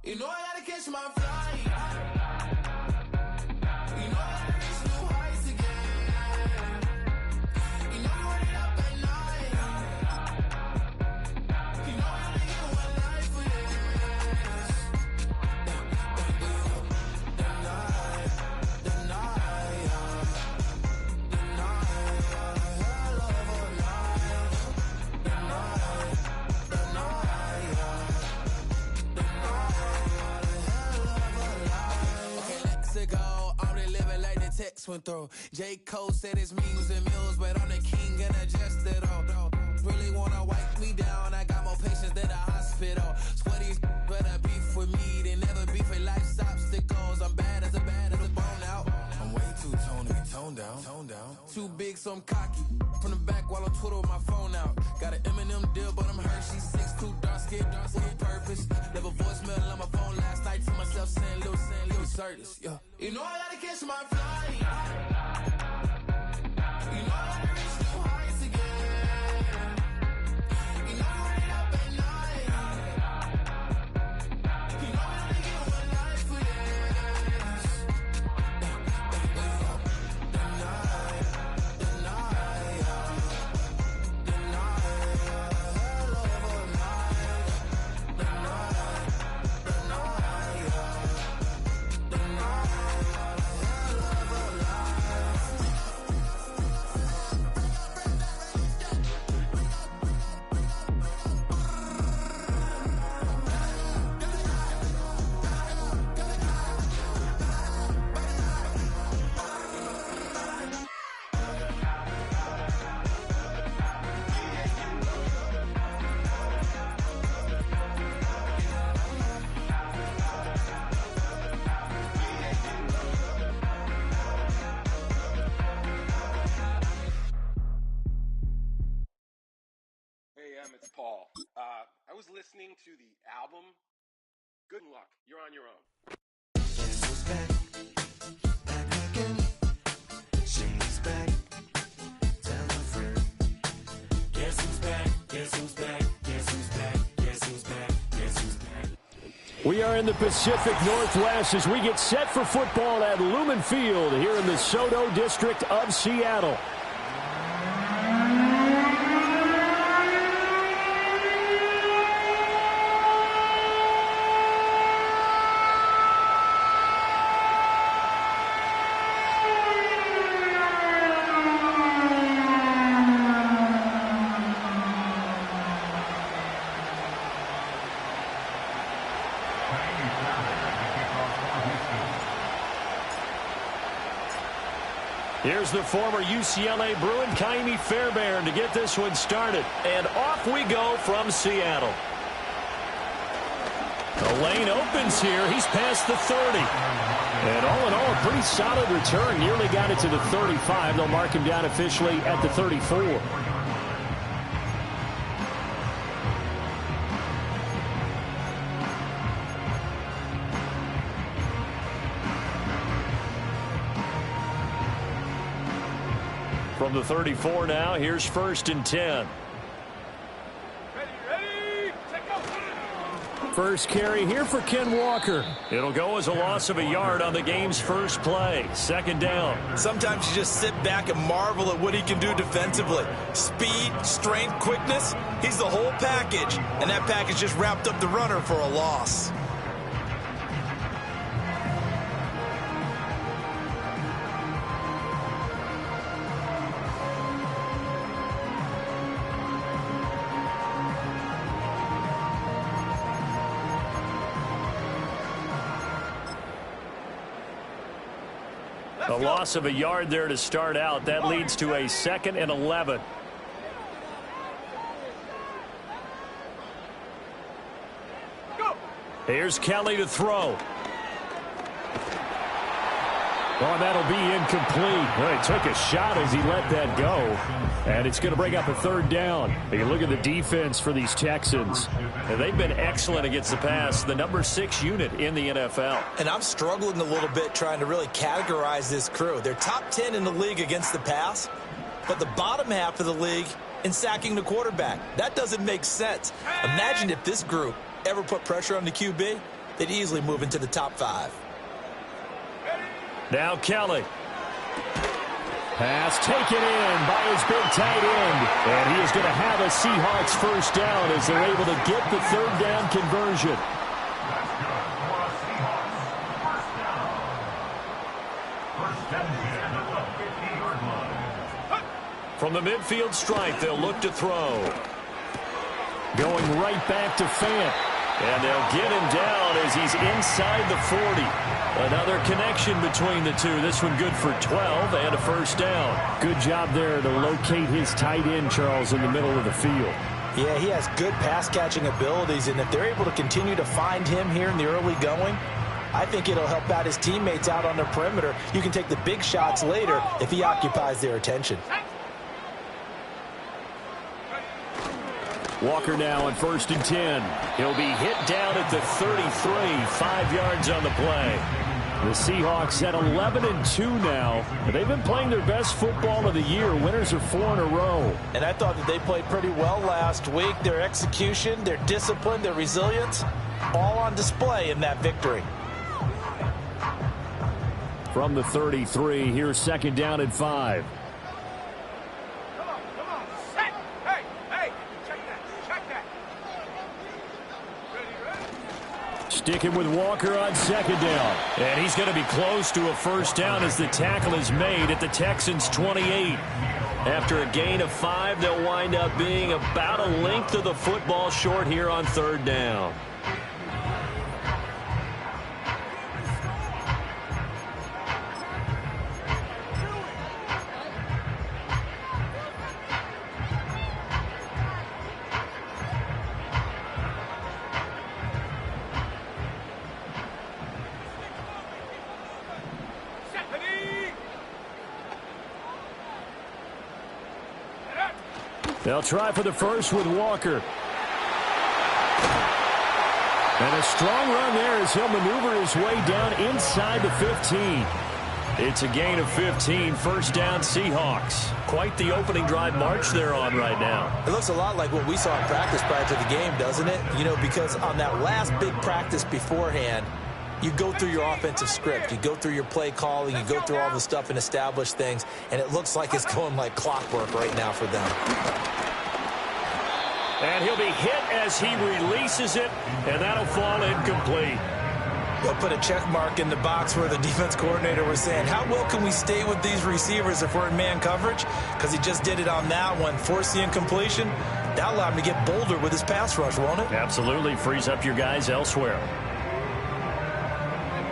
You know I gotta catch my flight. You know I gotta reach new heights again. You know I run it up at night. You know I only get one life for this. The night, hell of a night. The night. Ago, I'm really living like the text went through. J. Cole said it's memes and mills, but I'm the king and adjust it all. Really wanna wipe me down, I got more patience than a hospital. Sweaty better beef with me than never beef with life's obstacles. I'm bad as a bone out. I'm way too toned down. Too big, so I'm cocky. From the back while I'm Twitter with my phone out. Got an Eminem deal, but I'm Hershey 6'2", dark skin, with purpose. Never voicemail on my phone last night to myself saying Lil Curtis, yeah. You know I gotta catch my flight. You know I gotta reach new heights again. You know I run it up at night. You know I only get one life for this. The night, hell of a night. The night. It's Paul. I was listening to the album. Good luck. You're on your own. Guess who's back? Back again. She's back. Tell a friend. Guess who's back? Guess who's back? Guess who's back? Guess who's back? Guess who's back? We are in the Pacific Northwest as we get set for football at Lumen Field here in the SoDo district of Seattle. Here's the former UCLA Bruin, Ka'imi Fairbairn, to get this one started. And off we go from Seattle. The lane opens here. He's past the 30. And all in all, a pretty solid return. Nearly got it to the 35. They'll mark him down officially at the 34. From the 34 now, here's 1st and 10. Ready, go. First carry here for Ken Walker. It'll go as a loss of a yard on the game's first play. 2nd down. Sometimes you just sit back and marvel at what he can do defensively. Speed, strength, quickness. He's the whole package. And that package just wrapped up the runner for a loss. A loss of a yard there to start out. That leads to a 2nd and 11. Go. Here's Kelly to throw. Well, that'll be incomplete. Well, he took a shot as he let that go. And it's going to bring up a 3rd down. You look at the defense for these Texans. And they've been excellent against the pass, the number 6 unit in the NFL. And I'm struggling a little bit trying to really categorize this crew. They're top 10 in the league against the pass, but the bottom half of the league in sacking the quarterback. That doesn't make sense. Imagine if this group ever put pressure on the QB. they'd easily move into the top 5. Now Kelly. Pass taken in by his big tight end. And he is going to have a Seahawks first down as they're able to get the third down conversion. From the midfield stripe, they'll look to throw. Going right back to Fant. And they'll get him down as he's inside the 40. Another connection between the two. This one good for 12 and a first down. Good job there to locate his tight end, Charles, in the middle of the field. Yeah, he has good pass-catching abilities, and if they're able to continue to find him here in the early going, I think it'll help out his teammates out on the perimeter. You can take the big shots later if he occupies their attention. Walker now on 1st and 10. He'll be hit down at the 33, 5 yards on the play. The Seahawks at 11-2 now. They've been playing their best football of the year. Winners are 4 in a row. And I thought that they played pretty well last week. Their execution, their discipline, their resilience, all on display in that victory. From the 33, here's 2nd down and 5. Sticking with Walker on 2nd down. And he's going to be close to a first down as the tackle is made at the Texans' 28. After a gain of 5, they'll wind up being about a length of the football short here on 3rd down. They'll try for the first with Walker. And a strong run there as he'll maneuver his way down inside the 15. It's a gain of 15, first down Seahawks. Quite the opening drive march they're on right now. It looks a lot like what we saw in practice prior to the game, doesn't it? You know, because on that last big practice beforehand, you go through your offensive script. You go through your play calling. You go through all the stuff and establish things. And it looks like it's going like clockwork right now for them. And he'll be hit as he releases it, and that'll fall incomplete. They'll put a check mark in the box where the defense coordinator was saying, how well can we stay with these receivers if we're in man coverage? Because he just did it on that one. Force the incompletion. That'll allow him to get bolder with his pass rush, won't it? Absolutely. Frees up your guys elsewhere.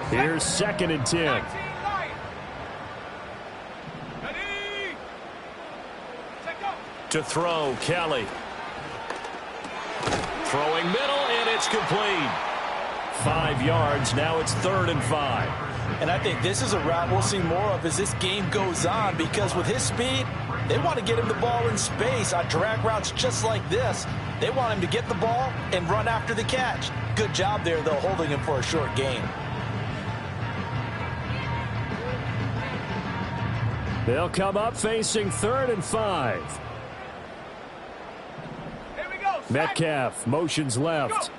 Here's 2nd and 10. To throw, Kelly. Throwing middle, and it's complete. 5 yards. Now it's 3rd and 5. And I think this is a route we'll see more of as this game goes on, because with his speed, they want to get him the ball in space on drag routes just like this. They want him to get the ball and run after the catch. Good job there, though, holding him for a short gain. They'll come up facing 3rd and 5. Here we go. Metcalf motions left.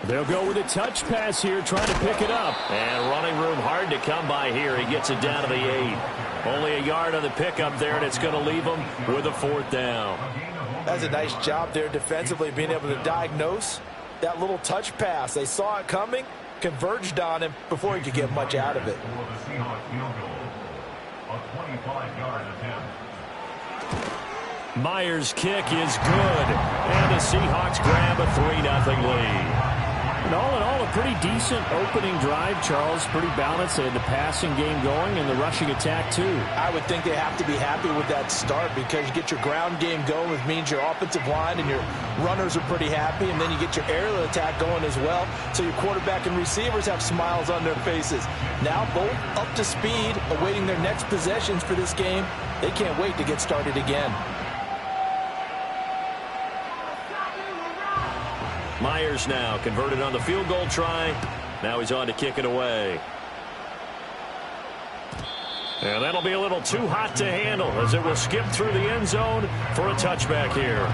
They'll go with a touch pass here, trying to pick it up. And running room hard to come by here. He gets it down to the 8. Only a yard on the pickup there, and it's going to leave him with a 4th down. That's a nice job there defensively, being able to diagnose that little touch pass. They saw it coming, converged on him before he could get much out of it. Myers' kick is good, and the Seahawks grab a 3-0 lead. And all in all, a pretty decent opening drive, Charles. Pretty balanced. They had the passing game going and the rushing attack, too. I would think they have to be happy with that start, because you get your ground game going, which means your offensive line and your runners are pretty happy, and then you get your aerial attack going as well, so your quarterback and receivers have smiles on their faces. Now both up to speed, awaiting their next possessions for this game. They can't wait to get started again. Myers now converted on the field goal try. Now he's on to kick it away. And that'll be a little too hot to handle as it will skip through the end zone for a touchback here.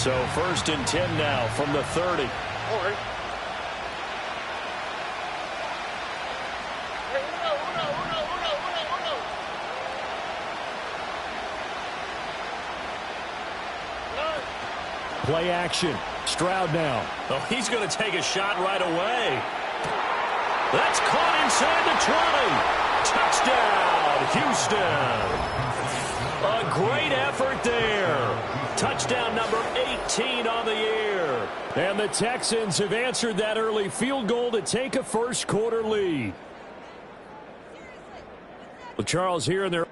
So 1st and 10 now from the 30. All right. Play action. Stroud now. Oh, he's going to take a shot right away. That's caught inside the 20. Touchdown, Houston. A great effort there. Touchdown number 18 on the year. And the Texans have answered that early field goal to take a first-quarter lead. Well, Charles here in their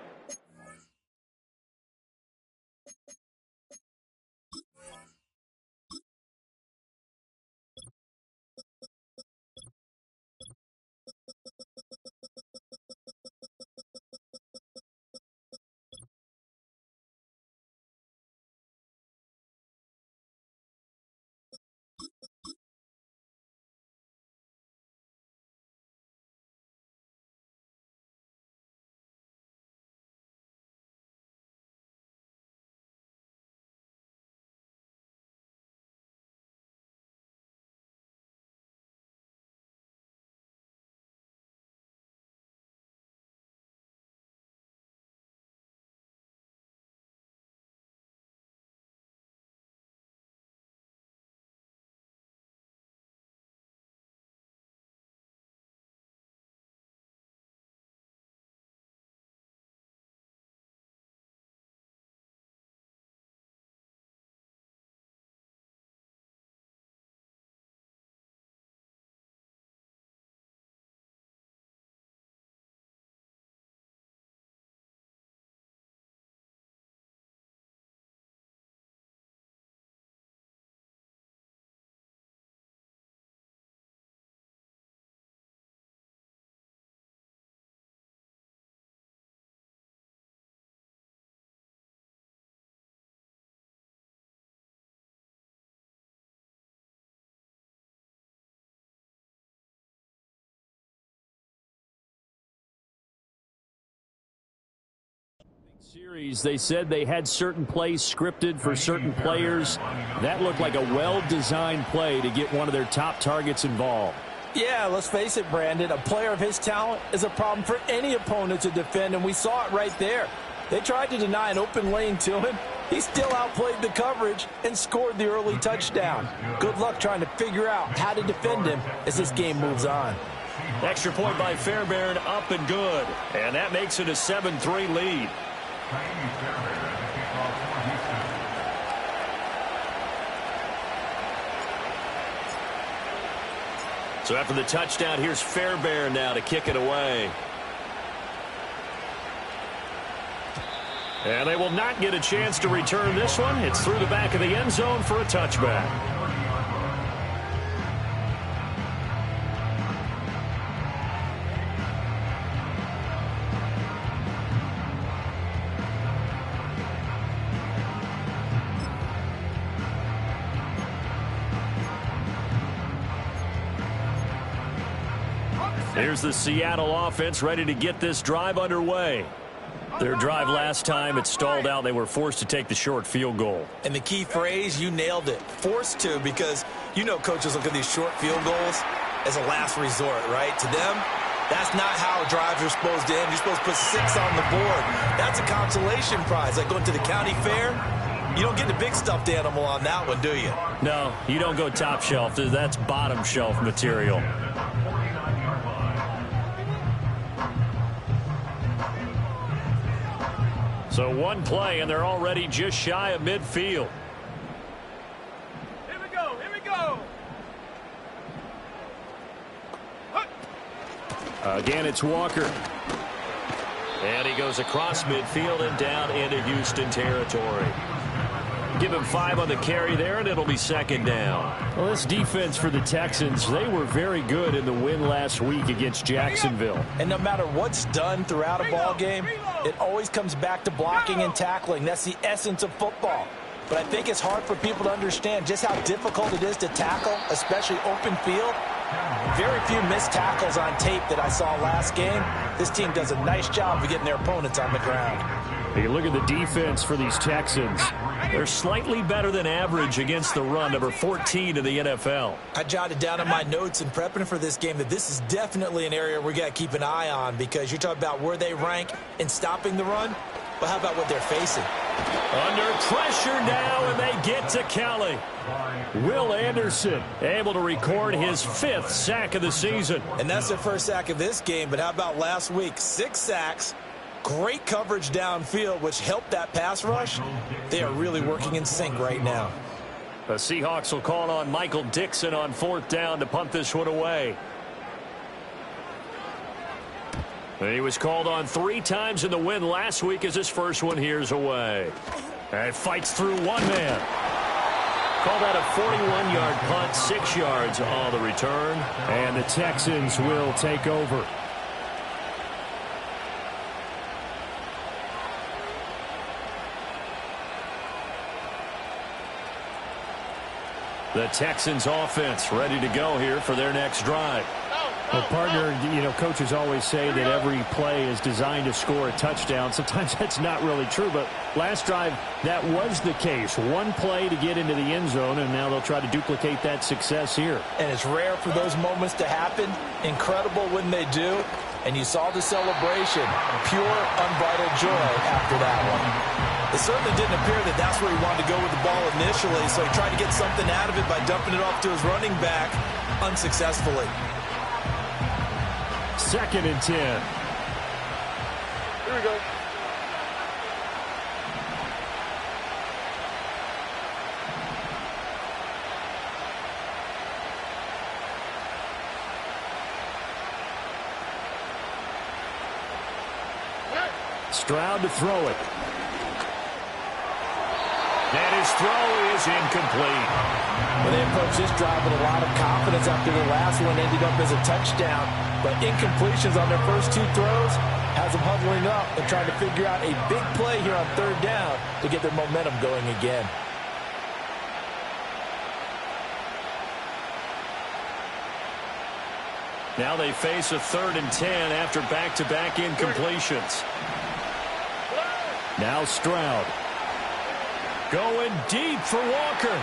series, they said they had certain plays scripted for certain players. That looked like a well-designed play to get one of their top targets involved. Yeah, let's face it, Brandon. A player of his talent is a problem for any opponent to defend, and we saw it right there. They tried to deny an open lane to him. He still outplayed the coverage and scored the early touchdown. Good luck trying to figure out how to defend him as this game moves on. Extra point by Fairbairn, up and good. And that makes it a 7-3 lead. So after the touchdown, here's Fairbairn now to kick it away. And they will not get a chance to return this one. It's through the back of the end zone for a touchback. Here's the Seattle offense ready to get this drive underway. Their drive last time, it stalled out. They were forced to take the short field goal. And the key phrase, you nailed it, forced to, because you know coaches look at these short field goals as a last resort, right? To them, that's not how drives are supposed to end. You're supposed to put 6 on the board. That's a consolation prize, like going to the county fair. You don't get the big stuffed animal on that one, do you? No, you don't go top shelf. That's bottom shelf material. So one play, and they're already just shy of midfield. Here we go, here we go. Again, it's Walker. And he goes across midfield and down into Houston territory. Give him 5 on the carry there, and it'll be second down. Well, this defense for the Texans, they were very good in the win last week against Jacksonville. And no matter what's done throughout a ball game, it always comes back to blocking and tackling. That's the essence of football. But I think it's hard for people to understand just how difficult it is to tackle, especially open field. Very few missed tackles on tape that I saw last game. This team does a nice job of getting their opponents on the ground. You look at the defense for these Texans. They're slightly better than average against the run, number 14 in the NFL. I jotted down in my notes in prepping for this game that this is definitely an area we got to keep an eye on, because you're talking about where they rank in stopping the run. But how about what they're facing? Under pressure now, and they get to Kelly. Will Anderson able to record his 5th sack of the season. And that's their first sack of this game, but how about last week? 6 sacks, great coverage downfield, which helped that pass rush. They are really working in sync right now. The Seahawks will call on Michael Dixon on 4th down to punt this one away. He was called on 3 times in the win last week as his first one here's away. And fights through one man. Call that a 41-yard punt, 6 yards on the return. And the Texans will take over. The Texans offense ready to go here for their next drive. Well, partner, coaches always say that every play is designed to score a touchdown. Sometimes that's not really true, but last drive, that was the case. One play to get into the end zone, and now they'll try to duplicate that success here. And it's rare for those moments to happen. Incredible when they do. And you saw the celebration. Pure, unbridled joy after that one. It certainly didn't appear that that's where he wanted to go with the ball initially, so he tried to get something out of it by dumping it off to his running back unsuccessfully. 2nd and 10. Here we go. Stroud to throw it. And his throw is incomplete. Well, they approached this drive with a lot of confidence after the last one ended up as a touchdown. But incompletions on their first 2 throws has them huddling up and trying to figure out a big play here on 3rd down to get their momentum going again. Now they face a 3rd and 10 after back-to-back incompletions. Now Stroud. Going deep for Walker.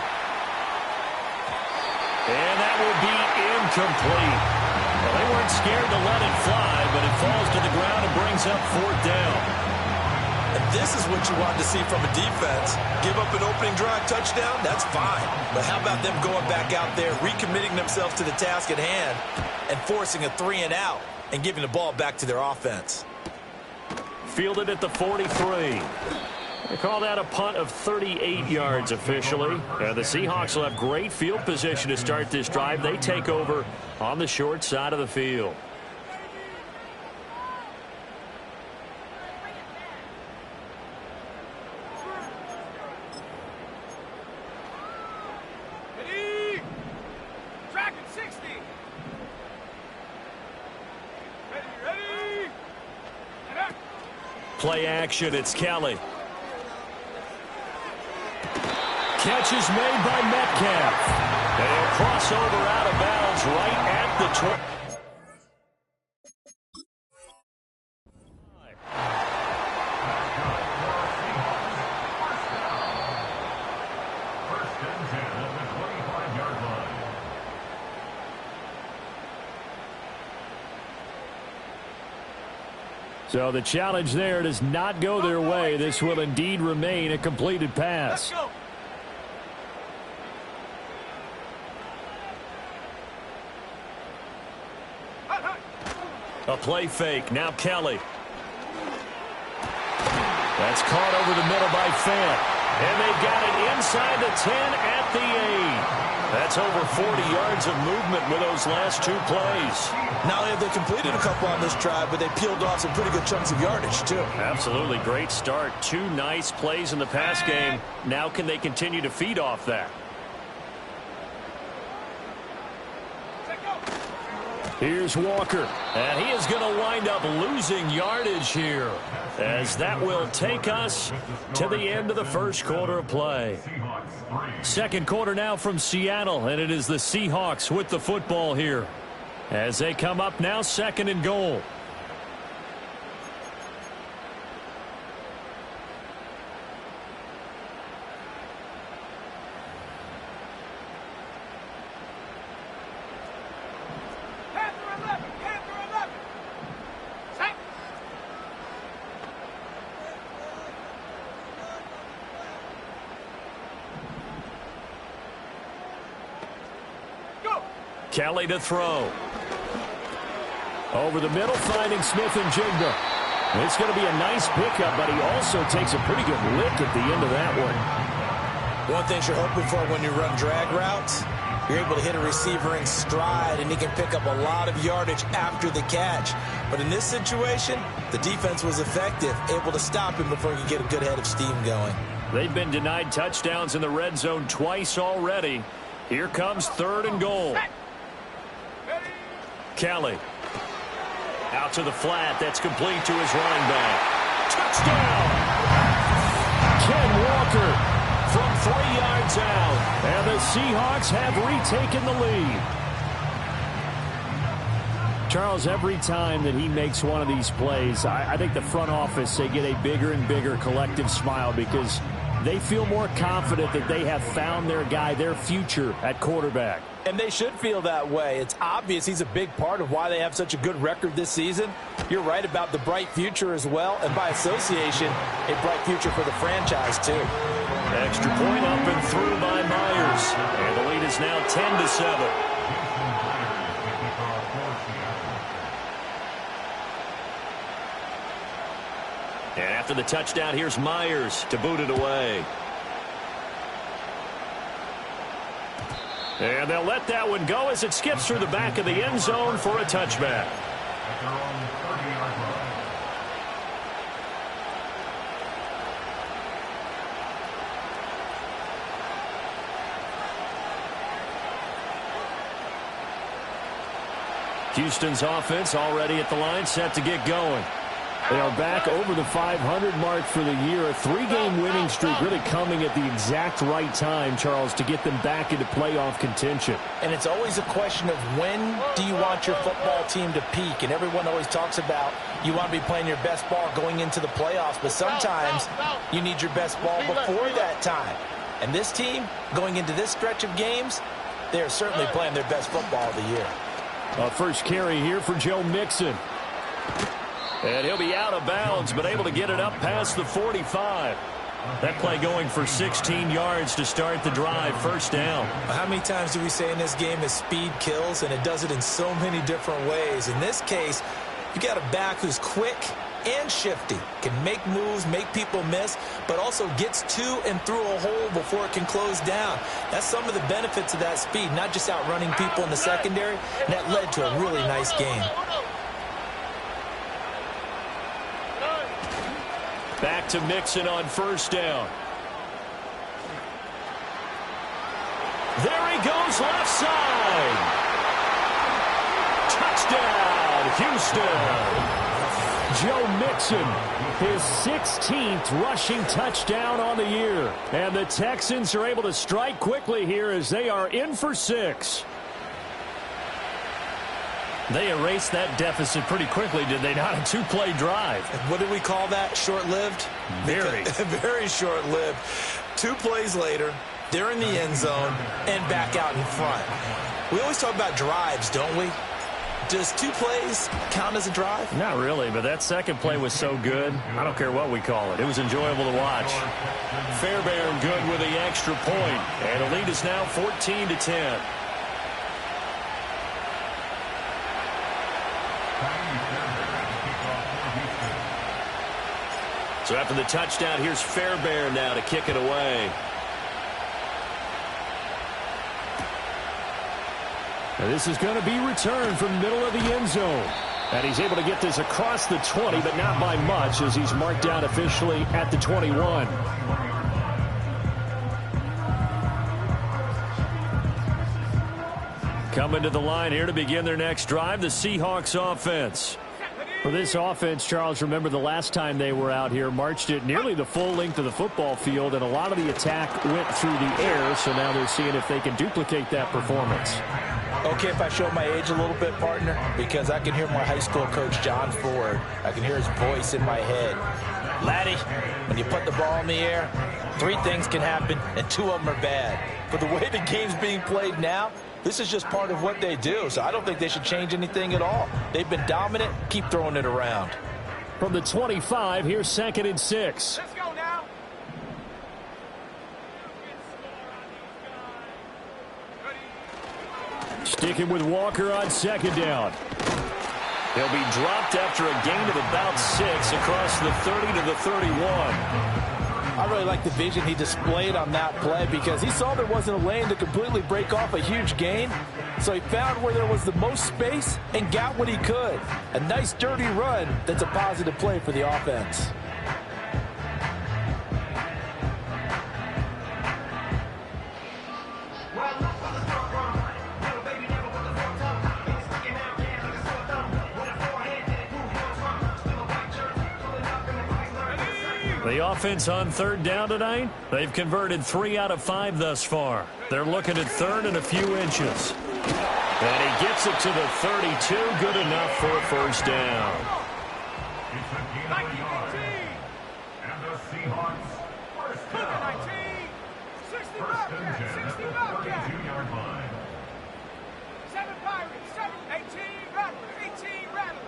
And that will be incomplete. Well, they weren't scared to let it fly, but it falls to the ground and brings up 4th down. And this is what you want to see from a defense. Give up an opening drive touchdown, that's fine. But how about them going back out there, recommitting themselves to the task at hand, and forcing a 3-and-out and giving the ball back to their offense? Fielded at the 43. They call that a punt of 38 yards officially. The Seahawks will have great field position to start this drive. They take over on the short side of the field. Ready? Track at 60. Ready? Play action, it's Kelly. Catch is made by Metcalf. And he'll cross over out of bounds right at the 20. So the challenge there does not go their way. This will indeed remain a completed pass. Let's go. A play fake. Now Kelly. That's caught over the middle by Fant. And they've got it inside the 10 at the 8. That's over 40 yards of movement with those last 2 plays. Not only have they completed a couple on this drive, but they peeled off some pretty good chunks of yardage, too. Absolutely great start. 2 nice plays in the pass game. Now can they continue to feed off that? Here's Walker, and he is going to wind up losing yardage here, as that will take us to the end of the first quarter of play. Second quarter now from Seattle, and it is the Seahawks with the football here, as they come up now 2nd and goal. Kelly to throw. Over the middle, finding Smith and Jigba. It's going to be a nice pickup, but he also takes a pretty good lick at the end of that one. One thing you're hoping for when you run drag routes, you're able to hit a receiver in stride, and he can pick up a lot of yardage after the catch. But in this situation, the defense was effective, able to stop him before he could get a good head of steam going. They've been denied touchdowns in the red zone twice already. Here comes 3rd and goal. Kelly. Out to the flat. That's complete to his running back. Touchdown! Ken Walker from 3 yards out. And the Seahawks have retaken the lead. Charles, every time that he makes one of these plays, I think the front office, they get a bigger and bigger collective smile because they feel more confident that they have found their guy, their future at quarterback. And they should feel that way. It's obvious he's a big part of why they have such a good record this season. You're right about the bright future as well, and by association, a bright future for the franchise too. Extra point up and through by Myers. And the lead is now 10-7. And after the touchdown, here's Myers to boot it away. And they'll let that one go as it skips through the back of the end zone for a touchback. Houston's offense already at the line, set to get going. They are back over the 500 mark for the year. A 3-game winning streak really coming at the exact right time, Charles, to get them back into playoff contention. And it's always a question of when do you want your football team to peak? And everyone always talks about you want to be playing your best ball going into the playoffs, but sometimes you need your best ball before that time. And this team, going into this stretch of games, they are certainly playing their best football of the year. First carry here for Joe Mixon. And he'll be out of bounds, but able to get it up past the 45. That play going for 16 yards to start the drive, first down. How many times do we say in this game that speed kills, and it does it in so many different ways? In this case, you got a back who's quick and shifty, can make moves, make people miss, but also gets to and through a hole before it can close down. That's some of the benefits of that speed, not just outrunning people in the secondary, and that led to a really nice game. Back to Mixon on first down. There he goes left side. Touchdown, Houston. Joe Mixon, his 16th rushing touchdown on the year. And the Texans are able to strike quickly here as they are in for 6. They erased that deficit pretty quickly, did they not? A 2-play drive. What did we call that? Short-lived? Very. Very short-lived. 2 plays later, they're in the end zone and back out in front. We always talk about drives, don't we? Does 2 plays count as a drive? Not really, but that second play was so good. I don't care what we call it. It was enjoyable to watch. Fairbairn good with the extra point. And the lead is now 14-10. So after the touchdown, here's Fairbairn now to kick it away. And this is going to be returned from the middle of the end zone. And he's able to get this across the 20, but not by much as he's marked down officially at the 21. Coming to the line here to begin their next drive, the Seahawks offense. For this offense, Charles, remember the last time they were out here, marched it nearly the full length of the football field, and a lot of the attack went through the air, so now they're seeing if they can duplicate that performance. Okay, if I show my age a little bit, partner, because I can hear my high school coach, John Ford. I can hear his voice in my head. Laddie, when you put the ball in the air, 3 things can happen, and 2 of them are bad. But the way the game's being played now, this is just part of what they do, so I don't think they should change anything at all. They've been dominant. Keep throwing it around. From the 25, here's 2nd and 6. Let's go now. Sticking with Walker on second down. He'll be dropped after a gain of about 6 across the 30 to the 31. I really like the vision he displayed on that play because he saw there wasn't a lane to completely break off a huge gain. So he found where there was the most space and got what he could. A nice dirty run that's a positive play for the offense. The offense on third down tonight, they've converted 3 out of 5 thus far. They're looking at third and a few inches. And he gets it to the 32, good enough for a first down. And the Seahawks first down. 42-yard line. 7 Pirates, 18 Rattlers, 18 Rattlers.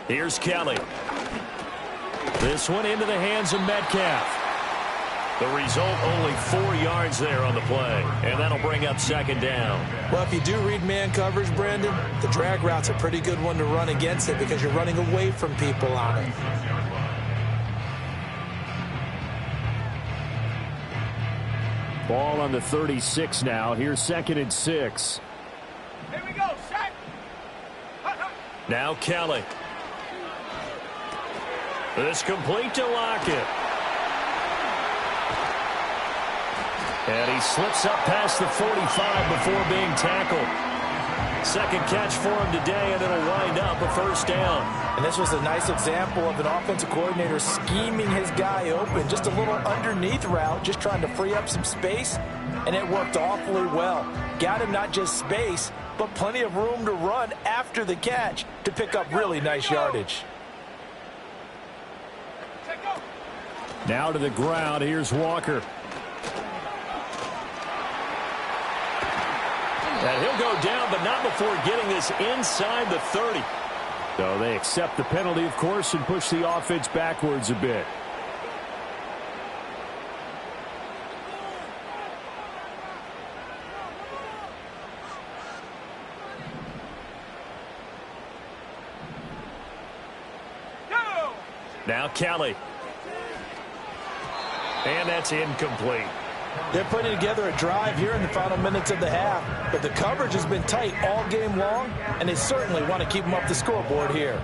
Here's Kelly. This one into the hands of Metcalf. The result, only 4 yards there on the play, and that'll bring up second down. Well, if you do read man coverage, Brandon, the drag route's a pretty good one to run against it because you're running away from people on it. Ball on the 36 now. Here's 2nd and 6. Here we go, set. Now Kelly. This complete to Lockett. And he slips up past the 45 before being tackled. Second catch for him today, and it'll wind up a first down. And this was a nice example of an offensive coordinator scheming his guy open. Just a little underneath route, just trying to free up some space, and it worked awfully well. Got him not just space, but plenty of room to run after the catch to pick up really nice yardage. Now to the ground. Here's Walker. And he'll go down, but not before getting this inside the 30. So they accept the penalty, of course, and push the offense backwards a bit. Now Kelly. And that's incomplete. They're putting together a drive here in the final minutes of the half, but the coverage has been tight all game long, and they certainly want to keep them up the scoreboard here.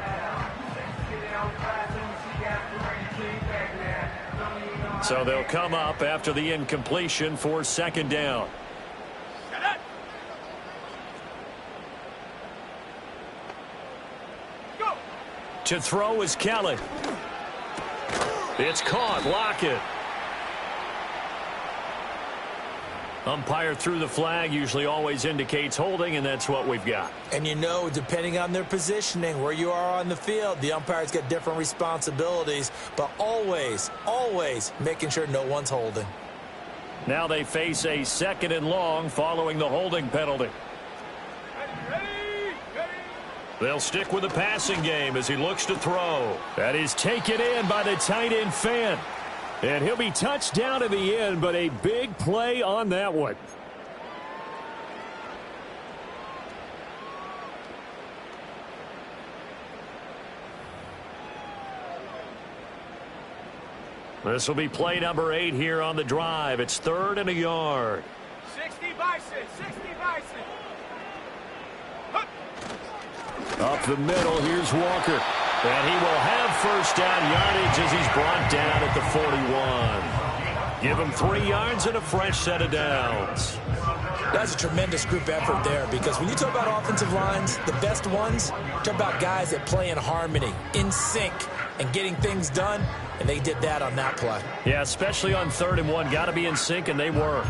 So they'll come up after the incompletion for second down. To throw is Kelly. It's caught. Lockett. Umpire threw the flag, usually always indicates holding, and that's what we've got. And you know, depending on their positioning, where you are on the field, the umpire's got different responsibilities, but always, always making sure no one's holding. Now they face a 2nd and long following the holding penalty. They'll stick with the passing game as he looks to throw. That is taken in by the tight end Fant. And he'll be touched down in the end, but a big play on that one. This will be play number 8 here on the drive. It's 3rd and a yard. 60 Bison, 60 Bison. Up the middle, here's Walker. And he will have first down yardage as he's brought down at the 41. Give him 3 yards and a fresh set of downs. That's a tremendous group effort there, because when you talk about offensive lines, the best ones, talk about guys that play in harmony, in sync, and getting things done, and they did that on that play. Yeah, especially on 3rd and 1. Got to be in sync, and they were.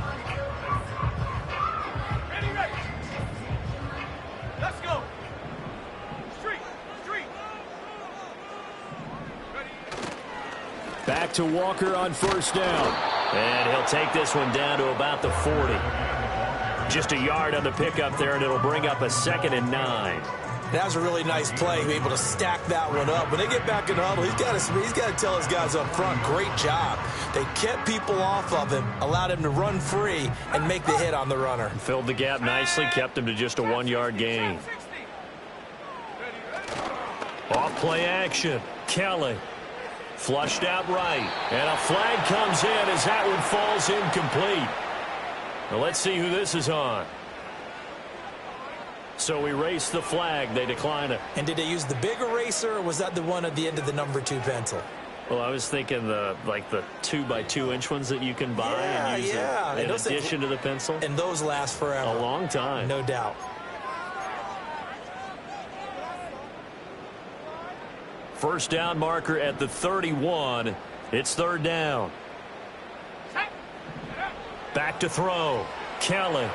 Let's go. Back to Walker on first down. And he'll take this one down to about the 40. Just a yard on the pickup there, and it'll bring up a 2nd and 9. That was a really nice play, able to stack that one up. When they get back in the huddle, he's got to tell his guys up front, great job. They kept people off of him, allowed him to run free and make the hit on the runner. Filled the gap nicely, kept him to just a 1-yard gain. Off play action. Kelly flushed out right. And a flag comes in as that one falls incomplete. Well, let's see who this is on. So we erase the flag. They decline it. And did they use the big eraser, or was that the one at the end of the number 2 pencil? Well, I was thinking the 2x2-inch ones that you can buy and use in addition to the pencil. And those last forever. A long time. No doubt. First down marker at the 31. It's third down. Back to throw. Kelly.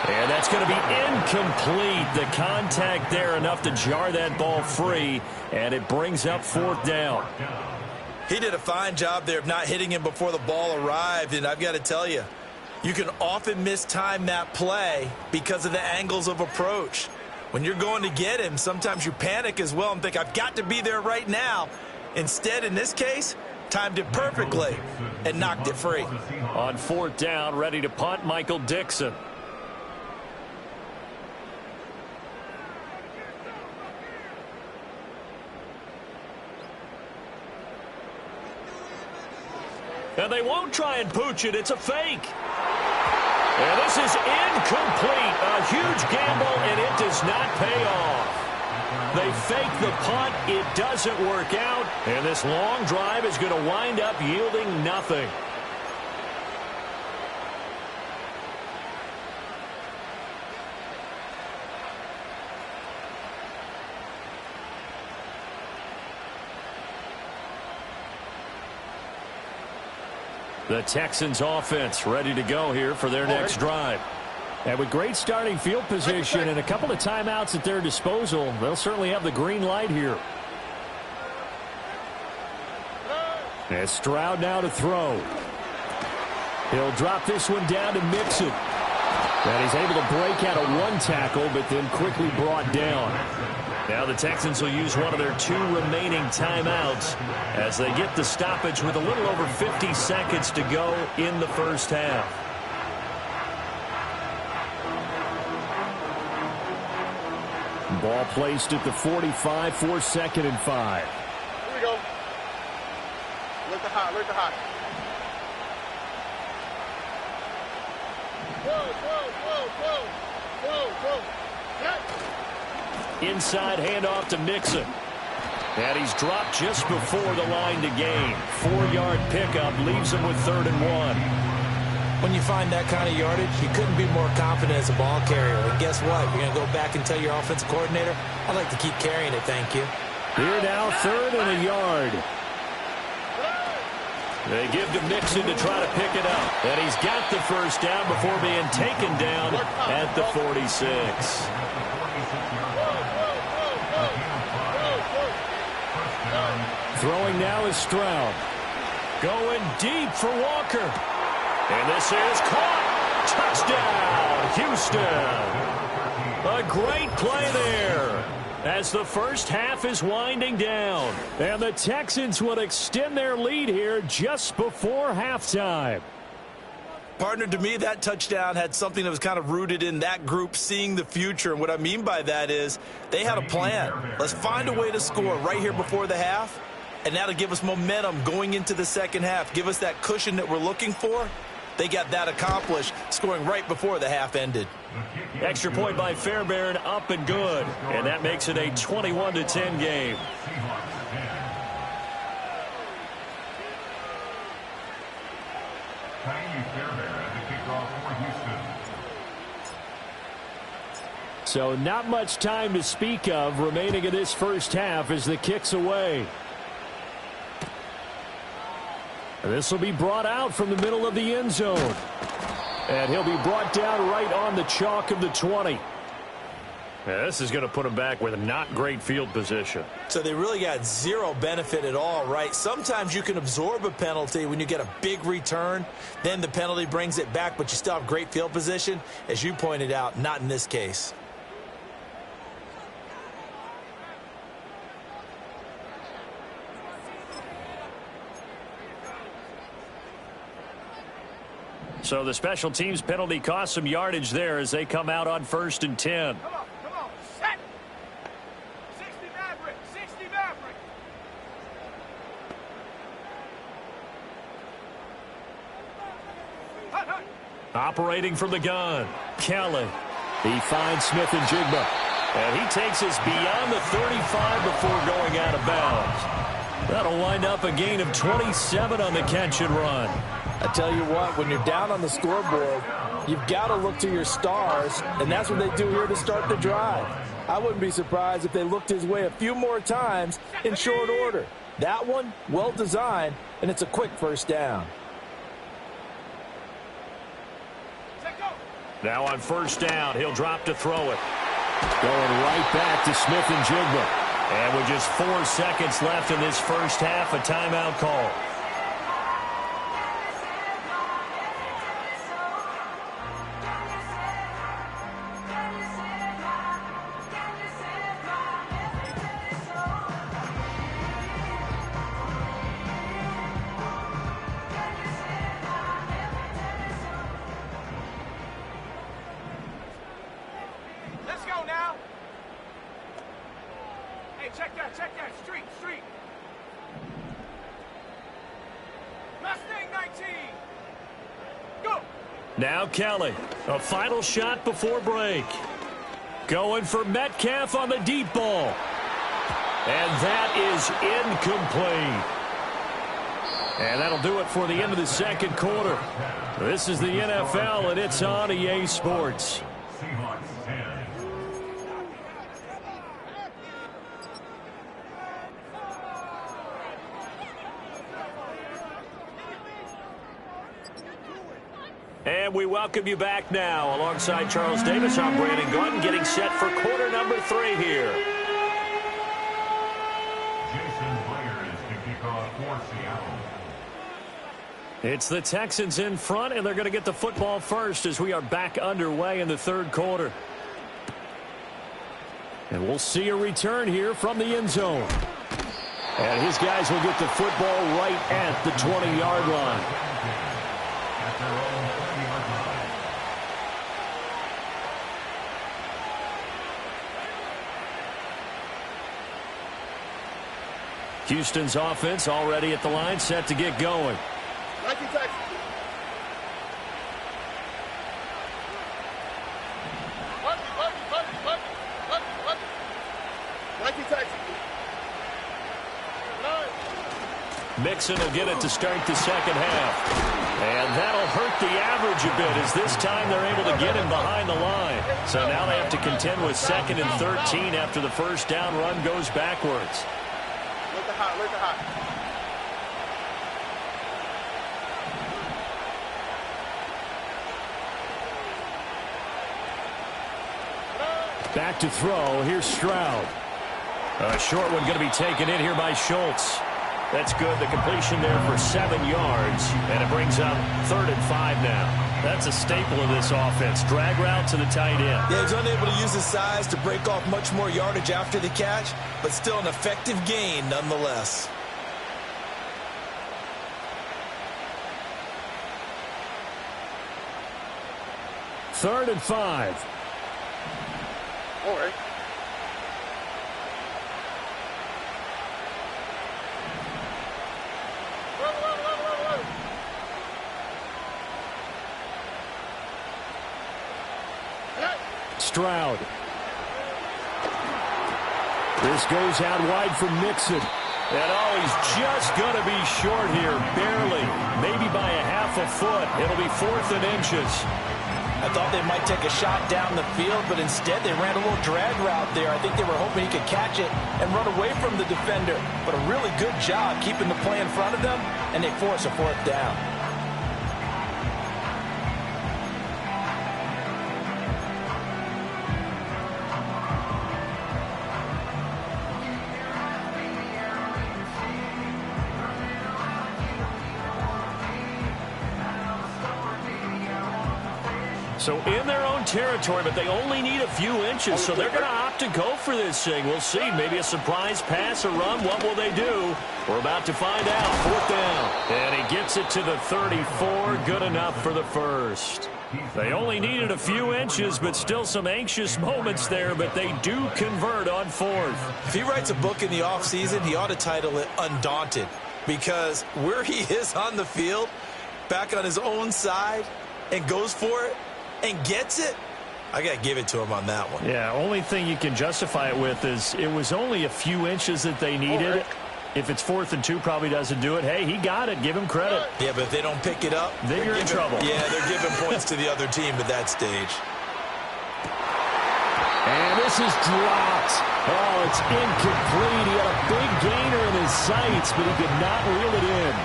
And that's going to be incomplete. The contact there enough to jar that ball free, and it brings up fourth down. He did a fine job there of not hitting him before the ball arrived, and I've got to tell you, you can often mistime that play because of the angles of approach. When you're going to get him, sometimes you panic as well and think, I've got to be there right now. Instead, in this case, timed it perfectly and knocked it free. On fourth down, ready to punt, Michael Dixon. And they won't try and pooch it. It's a fake. And this is incomplete. A huge gamble, and it does not pay off. They fake the punt. It doesn't work out. And this long drive is going to wind up yielding nothing. The Texans offense ready to go here for their next drive. And with great starting field position and a couple of timeouts at their disposal, they'll certainly have the green light here. And Stroud now to throw. He'll drop this one down to Mixon. And he's able to break out of one tackle, but then quickly brought down. Now the Texans will use one of their 2 remaining timeouts as they get the stoppage with a little over 50 seconds to go in the first half. Ball placed at the 45 for 2nd and 5. Here we go. Look the hot, look the hot. Whoa. Inside handoff to Mixon. And he's dropped just before the line to gain. 4-yard pickup leaves him with 3rd and 1. When you find that kind of yardage, you couldn't be more confident as a ball carrier. And guess what? You're going to go back and tell your offensive coordinator, I'd like to keep carrying it, thank you. Here now, 3rd and a yard. They give to Mixon to try to pick it up. And he's got the first down before being taken down at the 46. Throwing now is Stroud. Going deep for Walker. And this is caught. Touchdown, Houston. A great play there as the first half is winding down. And the Texans will extend their lead here just before halftime. Partner, to me, that touchdown had something that was kind of rooted in that group seeing the future. And what I mean by that is they had a plan. Let's find a way to score right here before the half. And that'll give us momentum going into the second half. Give us that cushion that we're looking for. They got that accomplished, scoring right before the half ended. Extra point by Fairbairn, up and good. And that makes it a 21-10 game. So not much time to speak of remaining in this first half as the kick's away. And this will be brought out from the middle of the end zone. And he'll be brought down right on the chalk of the 20. Yeah, this is going to put him back with a not great field position. So they really got zero benefit at all, right? Sometimes you can absorb a penalty when you get a big return. Then the penalty brings it back, but you still have great field position. As you pointed out, not in this case. So the special teams penalty cost some yardage there as they come out on 1st and 10. Come on, set. 60 Maverick, 60 Maverick. Operating from the gun, Kelly. He finds Smith and Jigba. And he takes us beyond the 35 before going out of bounds. That'll wind up a gain of 27 on the catch and run. I tell you what, when you're down on the scoreboard, you've got to look to your stars, and that's what they do here to start the drive. I wouldn't be surprised if they looked his way a few more times in short order. That one, well designed, and it's a quick first down. Now on 1st down, he'll drop to throw it. Going right back to Smith and Jigba. And with just 4 seconds left in this first half, a timeout call. Check that, street. Mustang 19. Go. Now Kelly, a final shot before break. Going for Metcalf on the deep ball. And that is incomplete. And that'll do it for the end of the second quarter. This is the NFL, and it's on EA Sports. Seahawks 10. And we welcome you back now. Alongside Charles Davis, I'm Brandon Gaudin, getting set for quarter number 3 here. Jason Myers to kick off for Seattle. It's the Texans in front, and they're going to get the football first as we are back underway in the third quarter. And we'll see a return here from the end zone. And his guys will get the football right at the 20-yard line. At their own 20-yard line. Houston's offense already at the line, set to get going. Nike Texas. Nike Texas. Mixon will get it to start the second half. And that'll hurt the average a bit as this time they're able to get him behind the line. So now they have to contend with 2nd and 13 after the first down run goes backwards. Look at hot, look at hot. Back to throw. Here's Stroud. A short one going to be taken in here by Schultz. That's good. The completion there for 7 yards. And it brings up 3rd and 5 now. That's a staple of this offense. Drag route to the tight end. Yeah, he's unable to use his size to break off much more yardage after the catch, but still an effective gain nonetheless. Third and 5. All right. Stroud. This goes out wide for Mixon. And oh, he's just going to be short here, barely. Maybe by a half a foot. It'll be 4th and inches. I thought they might take a shot down the field, but instead they ran a little drag route there. I think they were hoping he could catch it and run away from the defender. But a really good job keeping the play in front of them, and they force a 4th down. So in their own territory, but they only need a few inches, so they're going to opt to go for this thing. We'll see. Maybe a surprise pass or run. What will they do? We're about to find out. 4th down. And he gets it to the 34. Good enough for the first. They only needed a few inches, but still some anxious moments there, but they do convert on 4th. If he writes a book in the offseason, he ought to title it Undaunted, because where he is on the field, back on his own side, and goes for it, and gets it, I got to give it to him on that one. Yeah, only thing you can justify it with is it was only a few inches that they needed. If it's 4th and 2, probably doesn't do it. Hey, he got it. Give him credit. Yeah, but if they don't pick it up, then you're in trouble. Yeah, they're giving points to the other team at that stage. And this is dropped. Oh, it's incomplete. He had a big gainer in his sights, but he could not reel it in.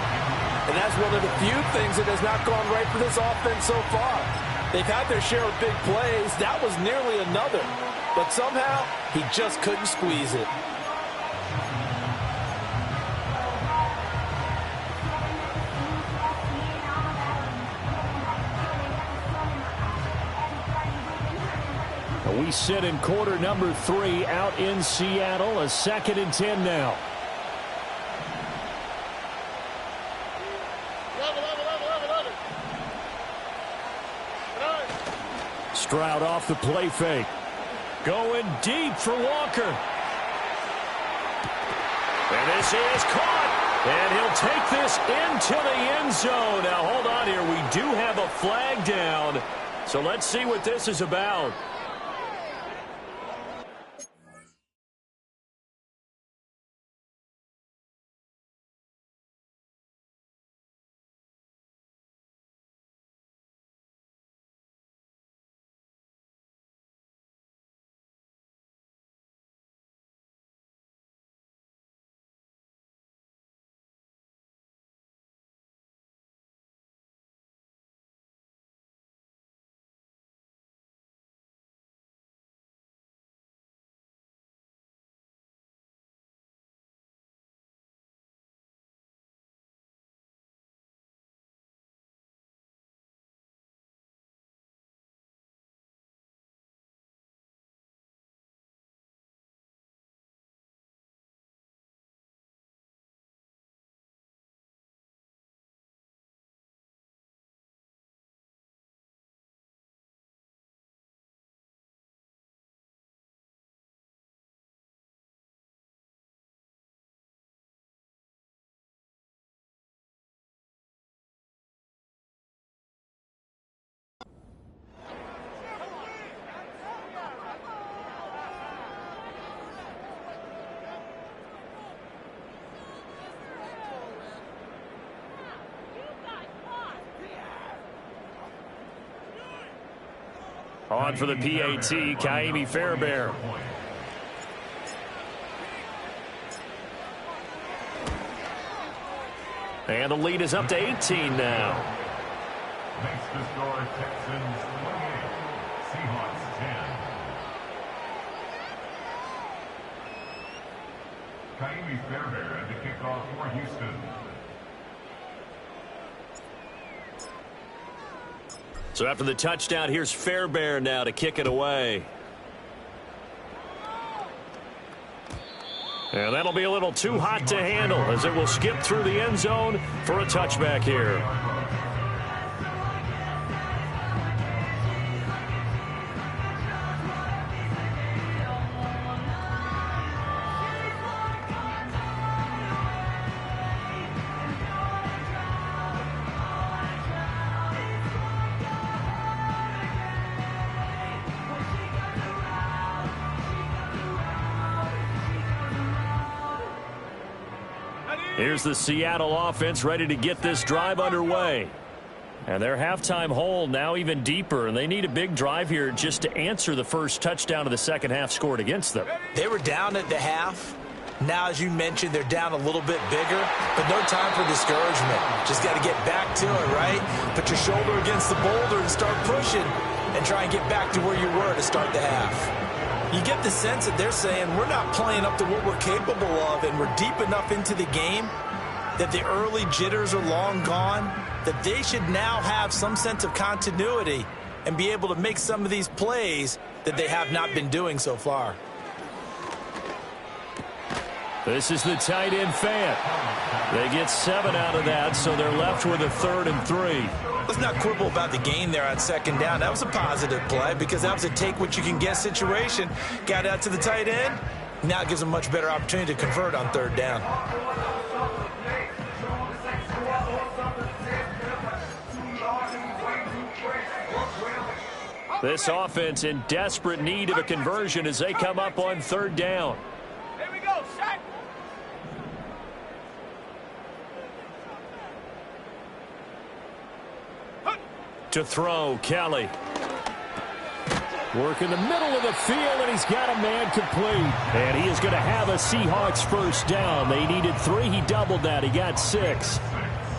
And that's one of the few things that has not gone right for this offense so far. They've had their share of big plays. That was nearly another. But somehow, he just couldn't squeeze it. We sit in quarter number 3 out in Seattle. A 2nd and 10 now. Stroud off the play fake. Going deep for Walker. And this is caught. And he'll take this into the end zone. Now, hold on here. We do have a flag down. So let's see what this is about. On for the PAT, Ka'imi Fairbairn. And the lead is up to 18 now. Makes the score Texans 28, Seahawks 10. Ka'imi Fairbairn to kick off for Houston. So after the touchdown, here's Fairbairn now to kick it away. And that'll be a little too hot to handle as it will skip through the end zone for a touchback here. Here's the Seattle offense ready to get this drive underway. And their halftime hole now even deeper, and they need a big drive here just to answer the first touchdown of the second half scored against them. They were down at the half. Now, as you mentioned, they're down a little bit bigger, but no time for discouragement. Just got to get back to it, right? Put your shoulder against the boulder and start pushing and try and get back to where you were to start the half. You get the sense that they're saying we're not playing up to what we're capable of, and we're deep enough into the game that the early jitters are long gone, that they should now have some sense of continuity and be able to make some of these plays that they have not been doing so far. This is the tight end Fant. They get 7 out of that, so they're left with a 3rd and 3. Let's not quibble about the gain there on 2nd down. That was a positive play because that was a take-what-you-can-get situation. Got out to the tight end. Now it gives them a much better opportunity to convert on 3rd down. This offense in desperate need of a conversion as they come up on 3rd down. Here we go, set. To throw, Kelly. Work in the middle of the field, and he's got a man complete. And he is going to have a Seahawks 1st down. They needed 3. He doubled that. He got 6.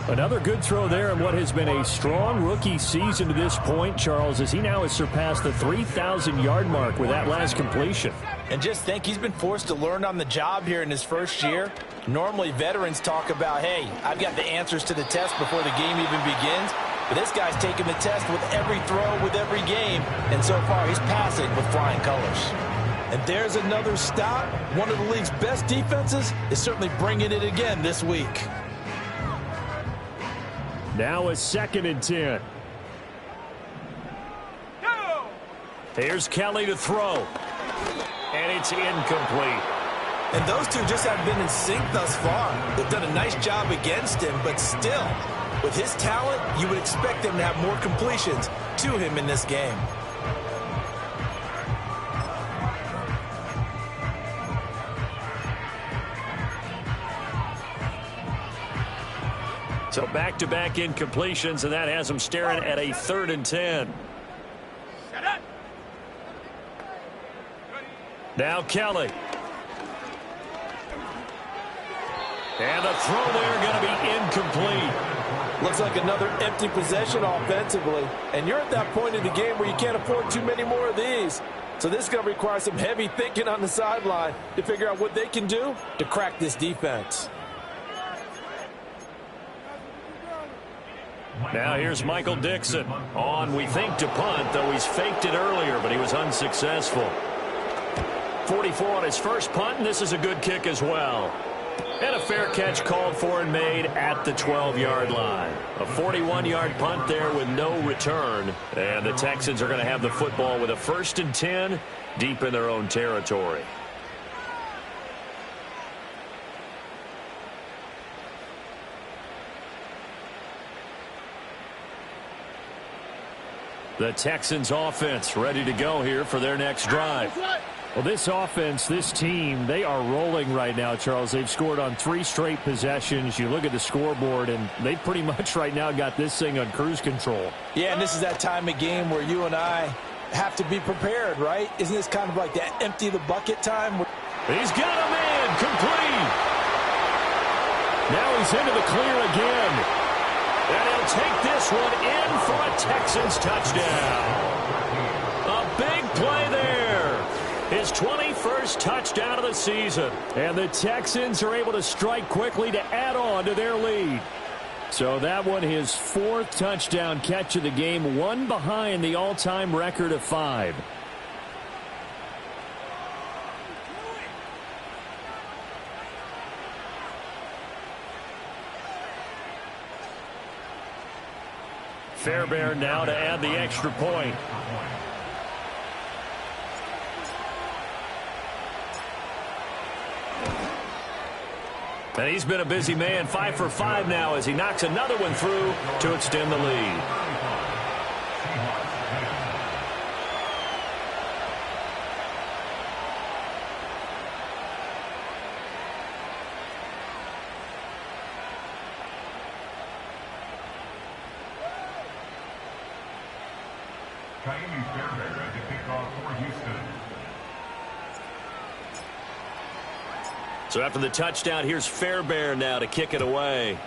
Another good throw there in what has been a strong rookie season to this point, Charles, as he now has surpassed the 3,000-yard mark with that last completion. And just think, he's been forced to learn on the job here in his first year. Normally, veterans talk about, hey, I've got the answers to the test before the game even begins. But this guy's taking the test with every throw, with every game. And so far, he's passing with flying colors. And there's another stop. One of the league's best defenses is certainly bringing it again this week. Now a 2nd and 10. Go! Here's Kelly to throw. And it's incomplete. And those two just haven't been in sync thus far. They've done a nice job against him, but still, with his talent, you would expect them to have more completions to him in this game. So back-to-back incompletions, and that has them staring at a 3rd and 10. Set up. Now Kelly. And the throw there going to be incomplete. Looks like another empty possession offensively. And you're at that point in the game where you can't afford too many more of these. So this is going to require some heavy thinking on the sideline to figure out what they can do to crack this defense. Now here's Michael Dixon on, we think, to punt, though he's faked it earlier, but he was unsuccessful. 44 on his first punt, and this is a good kick as well. And a fair catch called for and made at the 12-yard line. A 41-yard punt there with no return. And the Texans are going to have the football with a 1st and 10 deep in their own territory. The Texans offense ready to go here for their next drive. Well, this offense, this team, they are rolling right now, Charles. They've scored on 3 straight possessions. You look at the scoreboard, and they've pretty much right now got this thing on cruise control. Yeah, and this is that time of game where you and I have to be prepared, right? Isn't this kind of like that empty the bucket time? He's got a man complete. Now he's into the clear again. And he'll take this one in for a Texans touchdown. A big play there. His 21st touchdown of the season. And the Texans are able to strike quickly to add on to their lead. So that one, his 4th touchdown catch of the game, one behind the all-time record of 5. Fairbairn now to add the extra point. And he's been a busy man, 5 for 5 now as he knocks another one through to extend the lead. Ka'imi Fairbairn at the kickoff for Houston. So after the touchdown, here's Fairbairn now to kick it away.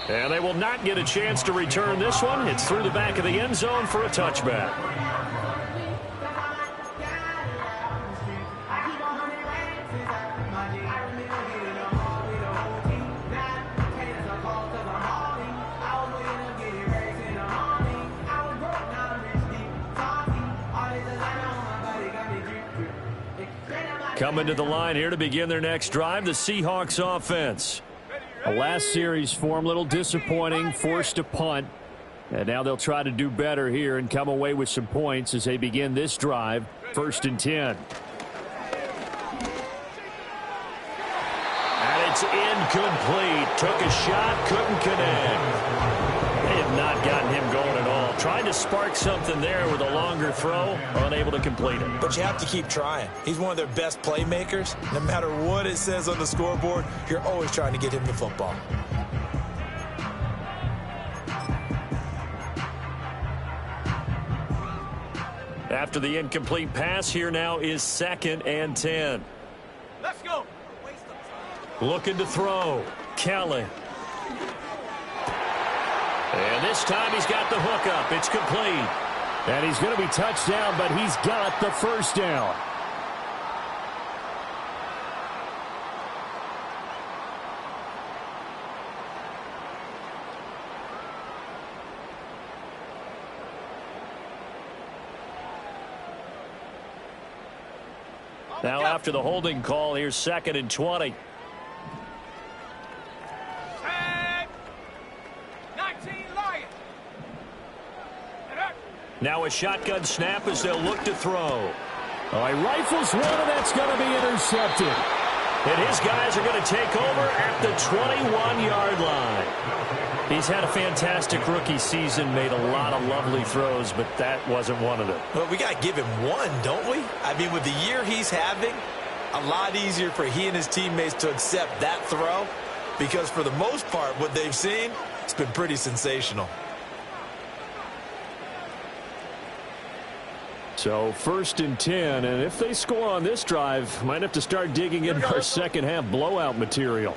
And they will not get a chance to return this one. It's through the back of the end zone for a touchback. Coming to the line here to begin their next drive, the Seahawks offense. The last series for them, a little disappointing, forced a punt. And now they'll try to do better here and come away with some points as they begin this drive, 1st and 10. And it's incomplete. Took a shot, couldn't connect. They have not gotten him going at all. Trying to spark something there with a longer throw, unable to complete it. But you have to keep trying. He's one of their best playmakers. No matter what it says on the scoreboard, you're always trying to get him the football. After the incomplete pass, here now is 2nd and 10. Let's go. Looking to throw. Kelly. And this time he's got the hook up. It's complete. And he's going to be touched down, but he's got the first down. Now after the holding call, here's 2nd and 20. Now a shotgun snap as they'll look to throw. Oh, he rifles one, and that's going to be intercepted. And his guys are going to take over at the 21-yard line. He's had a fantastic rookie season, made a lot of lovely throws, but that wasn't one of them. Well, we got to give him one, don't we? I mean, with the year he's having, a lot easier for he and his teammates to accept that throw, because for the most part, what they've seen, it's been pretty sensational. So 1st and 10, and if they score on this drive, might have to start digging into our second half blowout material.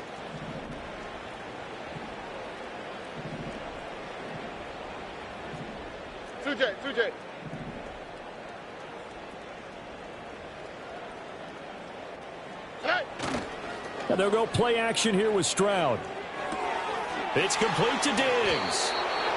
Sujay. And they'll go play action here with Stroud. It's complete to Diggs.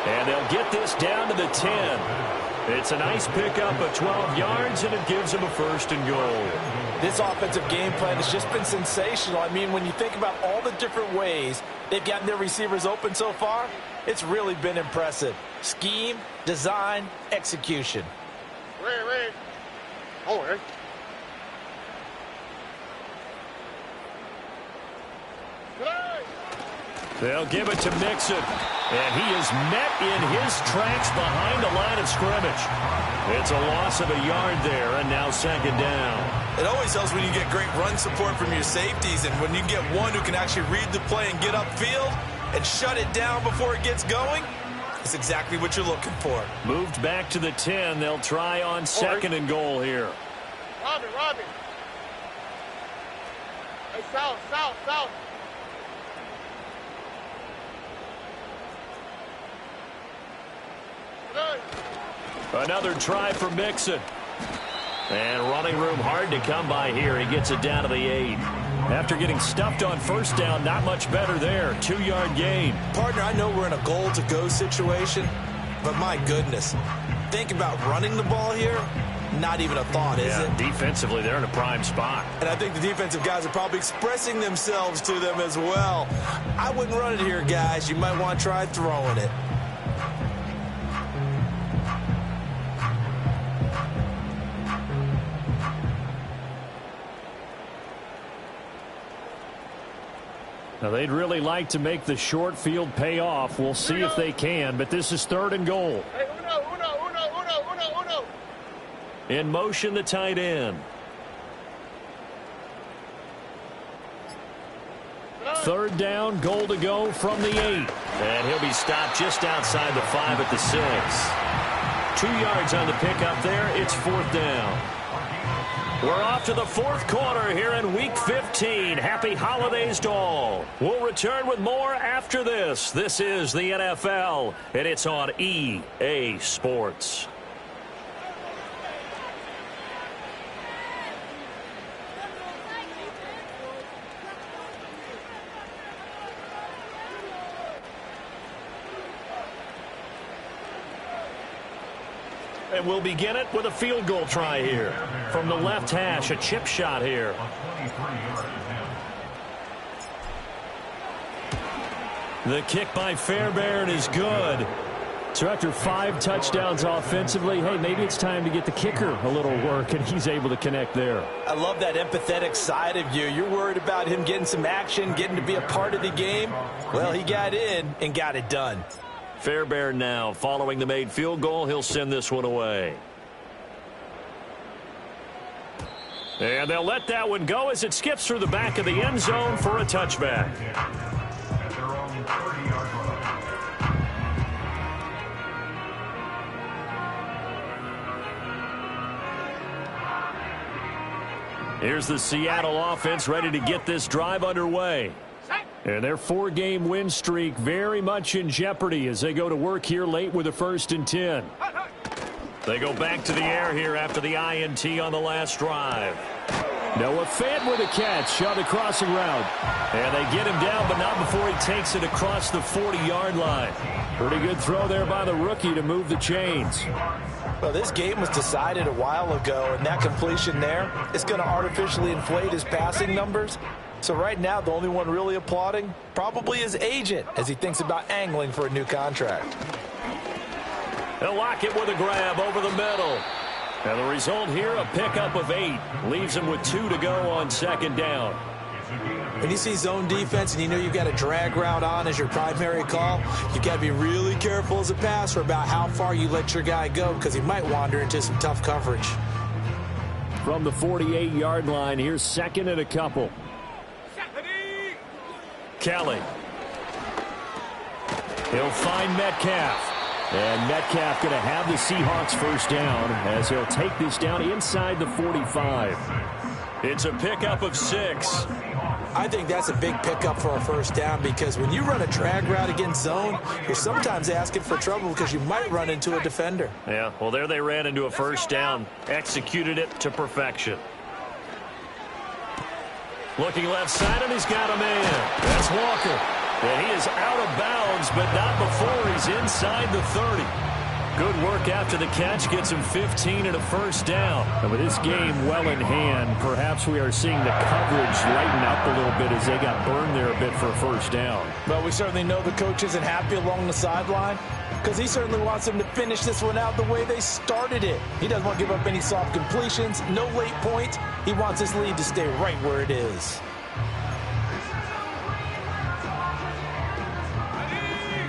And they'll get this down to the 10. It's a nice pickup of 12 yards, and it gives them a 1st and goal. This offensive game plan has just been sensational. I mean, when you think about all the different ways they've gotten their receivers open so far, it's really been impressive. Scheme, design, execution. Wait. Oh, hey. They'll give it to Mixon, and he is met in his tracks behind the line of scrimmage. It's a loss of a yard there, and now 2nd down. It always helps when you get great run support from your safeties, and when you get one who can actually read the play and get upfield and shut it down before it gets going, it's exactly what you're looking for. Moved back to the 10. They'll try on 2nd and goal here. Robbie. Hey, south. Another try for Mixon. And running room hard to come by here. He gets it down to the 8. After getting stuffed on 1st down, not much better there. 2-yard gain. Partner, I know we're in a goal-to-go situation, but my goodness, think about running the ball here. Not even a thought, is it? Defensively, they're in a prime spot. And I think the defensive guys are probably expressing themselves to them as well. I wouldn't run it here, guys. You might want to try throwing it. Now, they'd really like to make the short field pay off. We'll see if they can, but this is 3rd and goal. Hey, uno. In motion, the tight end. 3rd down, goal to go from the 8. And he'll be stopped just outside the 5 at the 6. 2 yards on the pickup there. It's 4th down. We're off to the 4th quarter here in Week 15. Happy holidays to all. We'll return with more after this. This is the NFL, and it's on EA Sports. And we'll begin it with a field goal try here. From the left hash, a chip shot here. 23-yard attempt. The kick by Fairbairn is good. So after 5 touchdowns offensively, hey, maybe it's time to get the kicker a little work, and he's able to connect there. I love that empathetic side of you. You're worried about him getting some action, getting to be a part of the game. Well, he got in and got it done. Fairbairn now, following the made field goal, he'll send this one away. And they'll let that one go as it skips through the back of the end zone for a touchback. At their own 30-yard line. Here's the Seattle offense ready to get this drive underway. And their 4-game win streak very much in jeopardy as they go to work here late with a 1st and 10. They go back to the air here after the INT on the last drive. Noah Fant with a catch on the crossing route. And they get him down, but not before he takes it across the 40-yard line. Pretty good throw there by the rookie to move the chains. Well, this game was decided a while ago, and that completion there is going to artificially inflate his passing numbers. So right now, the only one really applauding probably his agent as he thinks about angling for a new contract. They'll lock it with a grab over the middle. And the result here, a pickup of 8. Leaves him with 2 to go on 2nd down. When you see zone defense and you know you've got a drag route on as your primary call, you've got to be really careful as a passer about how far you let your guy go because he might wander into some tough coverage. From the 48-yard line, here's 2nd and a couple. Kelly. He'll find Metcalf. And Metcalf going to have the Seahawks 1st down as he'll take this down inside the 45. It's a pickup of 6. I think that's a big pickup for a 1st down because when you run a drag route against zone, you're sometimes asking for trouble because you might run into a defender. Yeah, well, there they ran into a 1st down. Executed it to perfection. Looking left side, and he's got a man. That's Walker. And he is out of bounds, but not before he's inside the 30. Good work after the catch. Gets him 15 and a 1st down. And with this game well in hand, perhaps we are seeing the coverage lighten up a little bit as they got burned there a bit for a 1st down. Well, we certainly know the coach isn't happy along the sideline because he certainly wants them to finish this one out the way they started it. He doesn't want to give up any soft completions, no late points. He wants his lead to stay right where it is.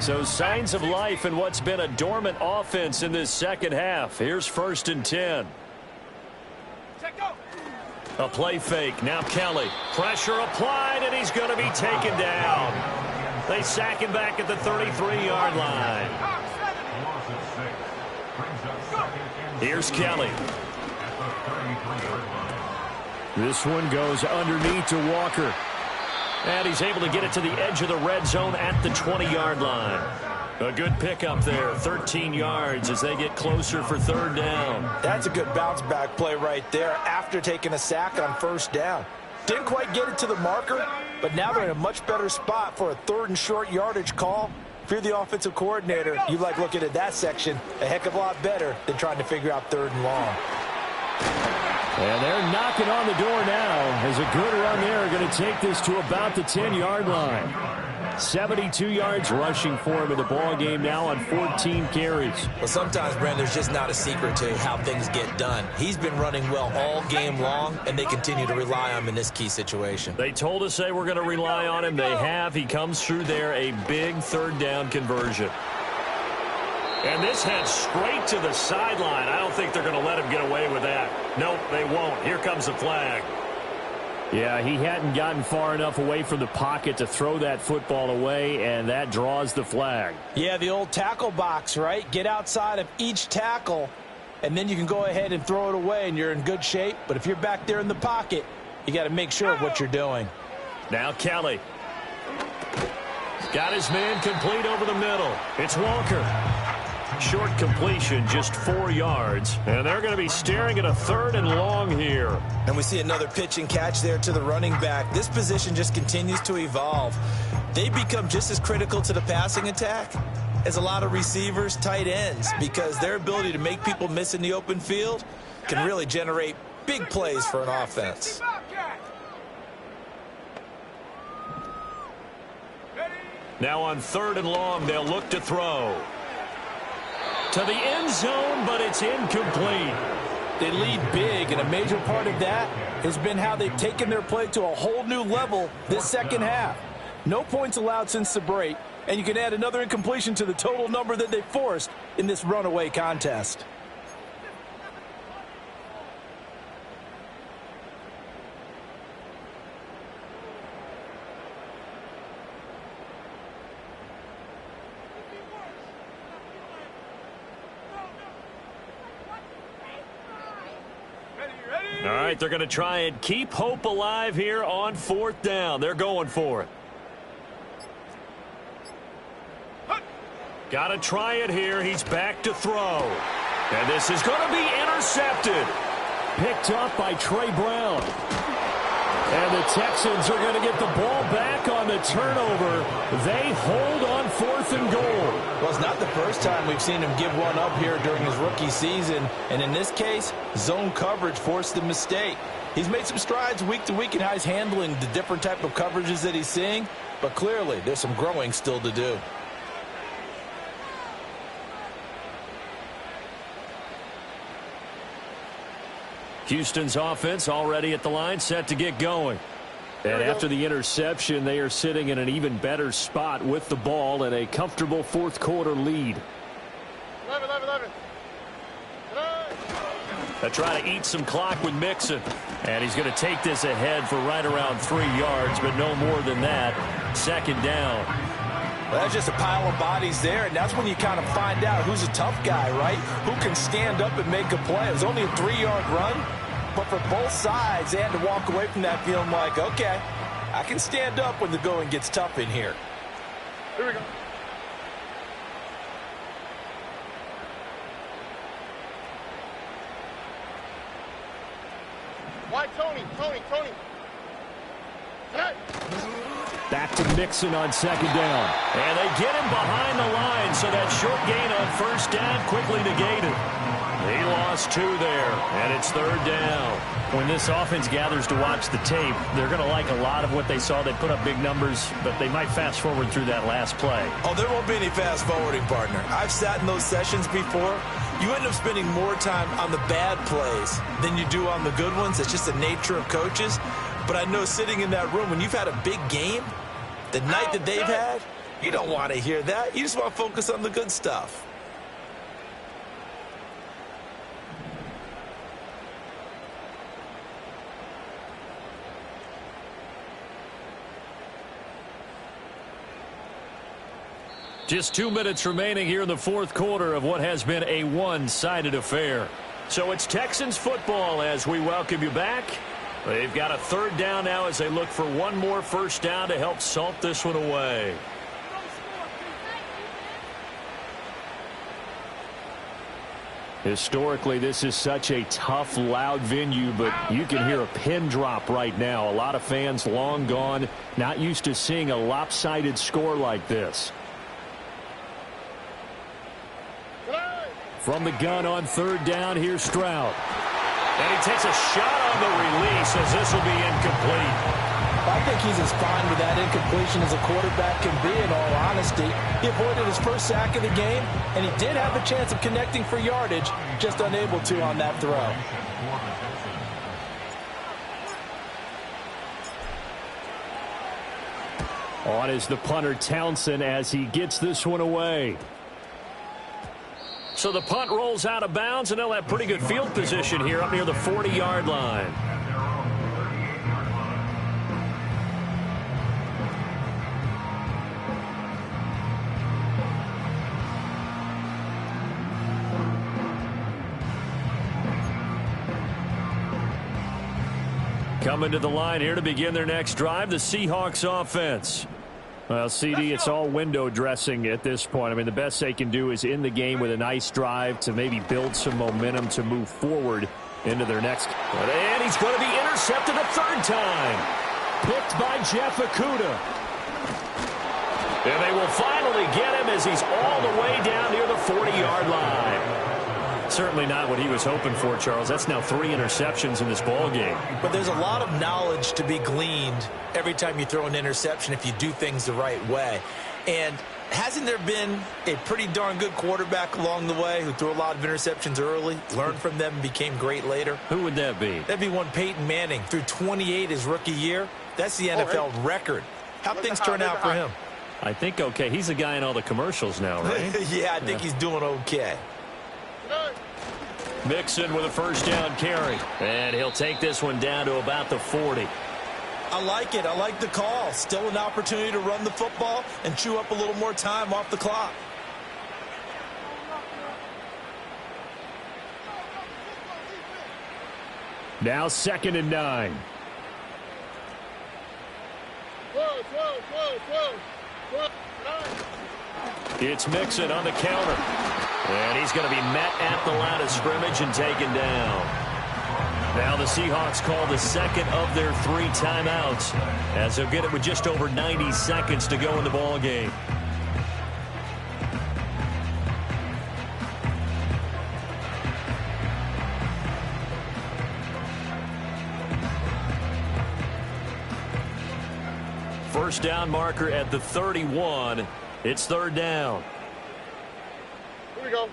So signs of life in what's been a dormant offense in this 2nd half. Here's 1st and 10. A play fake. Now Kelly. Pressure applied, and he's going to be taken down. They sack him back at the 33-yard line. Here's Kelly. This one goes underneath to Walker. And he's able to get it to the edge of the red zone at the 20-yard line. A good pickup there, 13 yards as they get closer for 3rd down. That's a good bounce-back play right there after taking a sack on 1st down. Didn't quite get it to the marker, but now they're in a much better spot for a 3rd and short yardage call. If you're the offensive coordinator, you like looking at that section a heck of a lot better than trying to figure out 3rd and long. And they're knocking on the door now as a good run there going to take this to about the 10-yard line. 72 yards rushing for him in the ball game now on 14 carries. Well, sometimes, Brent, there's just not a secret to how things get done. He's been running well all game long, and they continue to rely on him in this key situation. They told us they were going to rely on him. They have. He comes through there, a big 3rd down conversion. And this heads straight to the sideline. I don't think they're going to let him get away with that. Nope, they won't. Here comes the flag. Yeah, he hadn't gotten far enough away from the pocket to throw that football away, and that draws the flag. Yeah, the old tackle box, right? Get outside of each tackle, and then you can go ahead and throw it away, and you're in good shape. But if you're back there in the pocket, you got to make sure of what you're doing. Now Kelly. Got his man complete over the middle. It's Walker. Short completion, just 4 yards. And they're going to be staring at a 3rd and long here. And we see another pitch and catch there to the running back. This position just continues to evolve. They become just as critical to the passing attack as a lot of receivers, tight ends, because their ability to make people miss in the open field can really generate big plays for an offense. Now on 3rd and long, they'll look to throw. To the end zone, but it's incomplete. They lead big, and a major part of that has been how they've taken their play to a whole new level this second half. No points allowed since the break, and you can add another incompletion to the total number that they forced in this runaway contest. All right, they're going to try and keep hope alive here on 4th down. They're going for it. Got to try it here. He's back to throw. And this is going to be intercepted. Picked up by Trey Brown. And the Texans are going to get the ball back on the turnover. They hold on 4th and goal. Well, it's not the first time we've seen him give one up here during his rookie season. And in this case, zone coverage forced the mistake. He's made some strides week to week in how he's handling the different type of coverages that he's seeing. But clearly, there's some growing still to do. Houston's offense already at the line, set to get going. And after the interception, they are sitting in an even better spot with the ball and a comfortable 4th quarter lead. 11. They try to eat some clock with Mixon. And he's going to take this ahead for right around 3 yards, but no more than that. 2nd down. Well, that's just a pile of bodies there, and that's when you kind of find out who's a tough guy, right? Who can stand up and make a play. It was only a 3-yard run, but for both sides, they had to walk away from that feeling like, okay, I can stand up when the going gets tough in here. Here we go. Why, Tony? Hey! Back to Mixon on 2nd down. And they get him behind the line, so that short gain on 1st down quickly negated. He lost 2 there, and it's 3rd down. When this offense gathers to watch the tape, they're going to like a lot of what they saw. They put up big numbers, but they might fast forward through that last play. Oh, there won't be any fast forwarding, partner. I've sat in those sessions before. You end up spending more time on the bad plays than you do on the good ones. It's just the nature of coaches. But I know sitting in that room, when you've had a big game, the night that they've had, you don't want to hear that. You just want to focus on the good stuff. Just 2 minutes remaining here in the 4th quarter of what has been a one-sided affair. So it's Texans football as we welcome you back. They've got a 3rd down now as they look for one more 1st down to help salt this one away. Historically, this is such a tough, loud venue, but you can hear a pin drop right now. A lot of fans long gone, not used to seeing a lopsided score like this. From the gun on 3rd down, here's Stroud. And he takes a shot on the release as this will be incomplete. I think he's as fine with that incompletion as a quarterback can be, in all honesty. He avoided his first sack of the game, and he did have a chance of connecting for yardage, just unable to on that throw. On is the punter Townsend as he gets this one away. So the punt rolls out of bounds, and they'll have pretty good field position here up near the 40-yard line. Coming to the line here to begin their next drive, the Seahawks offense. Well, CD, it's all window dressing at this point. I mean, the best they can do is in the game with a nice drive to maybe build some momentum to move forward into their next. And he's going to be intercepted a 3rd time. Picked by Jeff Okudah. And they will finally get him as he's all the way down near the 40-yard line. Certainly not what he was hoping for, Charles. That's now 3 interceptions in this ball game. But there's a lot of knowledge to be gleaned every time you throw an interception if you do things the right way. And hasn't there been a pretty darn good quarterback along the way who threw a lot of interceptions early, learned from them, and became great later? Who would that be? That'd be one Peyton Manning. Threw 28 his rookie year. That's the NFL record. How'd things turn out for him? I think okay. He's a guy in all the commercials now, right? Yeah, I think he's doing okay. Mixon with a first down carry. And he'll take this one down to about the 40. I like it. I like the call. Still an opportunity to run the football and chew up a little more time off the clock. Now 2nd and 9. It's Mixon on the counter. And he's going to be met at the line of scrimmage and taken down. Now the Seahawks call the second of their 3 timeouts as they'll get it with just over 90 seconds to go in the ball game. First down marker at the 31. It's 3rd down. Here we go.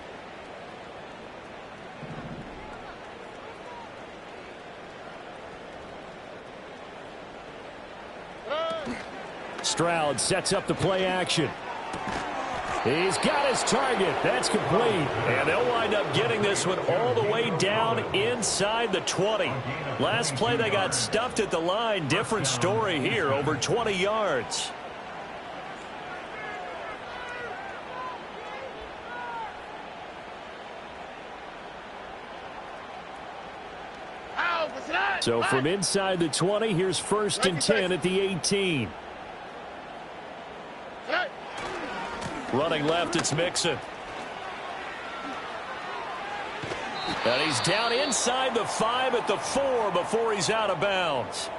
Stroud sets up the play action. He's got his target. That's complete. And they'll wind up getting this one all the way down inside the 20. Last play they got stuffed at the line. Different story here, over 20 yards. So from inside the 20, here's 1st and 10 at the 18. Running left, it's Mixon. And he's down inside the 5 at the 4 before he's out of bounds.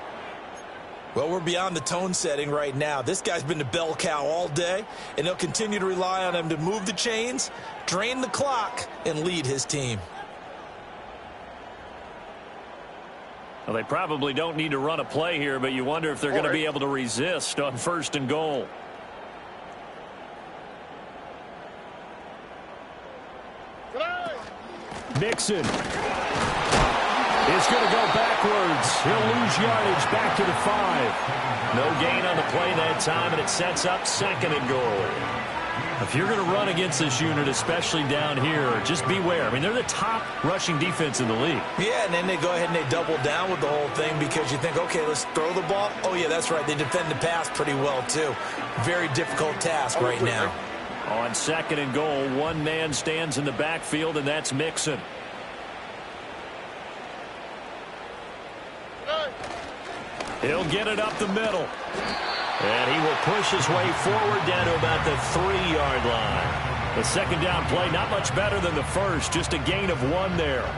Well, we're beyond the tone setting right now. This guy's been the bell cow all day, and he'll continue to rely on him to move the chains, drain the clock, and lead his team. Well, they probably don't need to run a play here, but you wonder if they're going to be able to resist on 1st and goal. Mixon is going to go backwards. He'll lose yardage back to the 5. No gain on the play that time, and it sets up 2nd and goal. If you're going to run against this unit, especially down here, just beware. I mean, they're the top rushing defense in the league. Yeah, and then they go ahead and they double down with the whole thing because you think, okay, let's throw the ball. Oh, yeah, that's right. They defend the pass pretty well, too. Very difficult task right now. On 2nd and goal, one man stands in the backfield, and that's Mixon. He'll get it up the middle. And he will push his way forward down to about the 3-yard line. The 2nd down play, not much better than the first, just a gain of 1 there.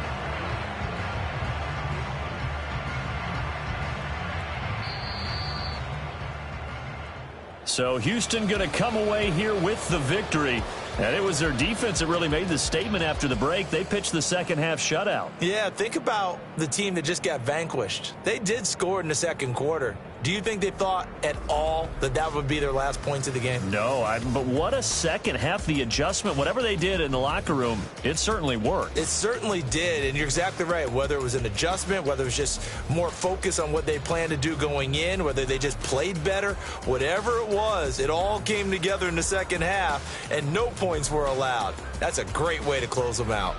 So Houston going to come away here with the victory. And it was their defense that really made the statement after the break. They pitched the second half shutout. Yeah, think about the team that just got vanquished. They did score in the second quarter. Do you think they thought at all that that would be their last points of the game? No, but what a second half. The adjustment, whatever they did in the locker room, it certainly worked. It certainly did, and you're exactly right. Whether it was an adjustment, whether it was just more focus on what they planned to do going in, whether they just played better, whatever it was, it all came together in the second half, and no points were allowed. That's a great way to close them out.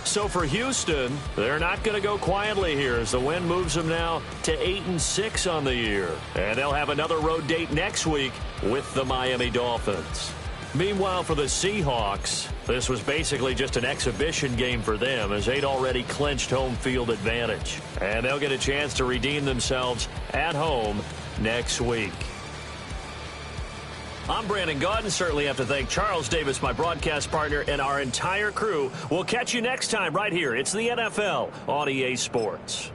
So for Houston, they're not going to go quietly here as the win moves them now to 8-6 on the year. And they'll have another road date next week with the Miami Dolphins. Meanwhile, for the Seahawks, this was basically just an exhibition game for them as they'd already clinched home field advantage. And they'll get a chance to redeem themselves at home next week. I'm Brandon Gaudin. Certainly have to thank Charles Davis, my broadcast partner, and our entire crew. We'll catch you next time right here. It's the NFL on EA Sports.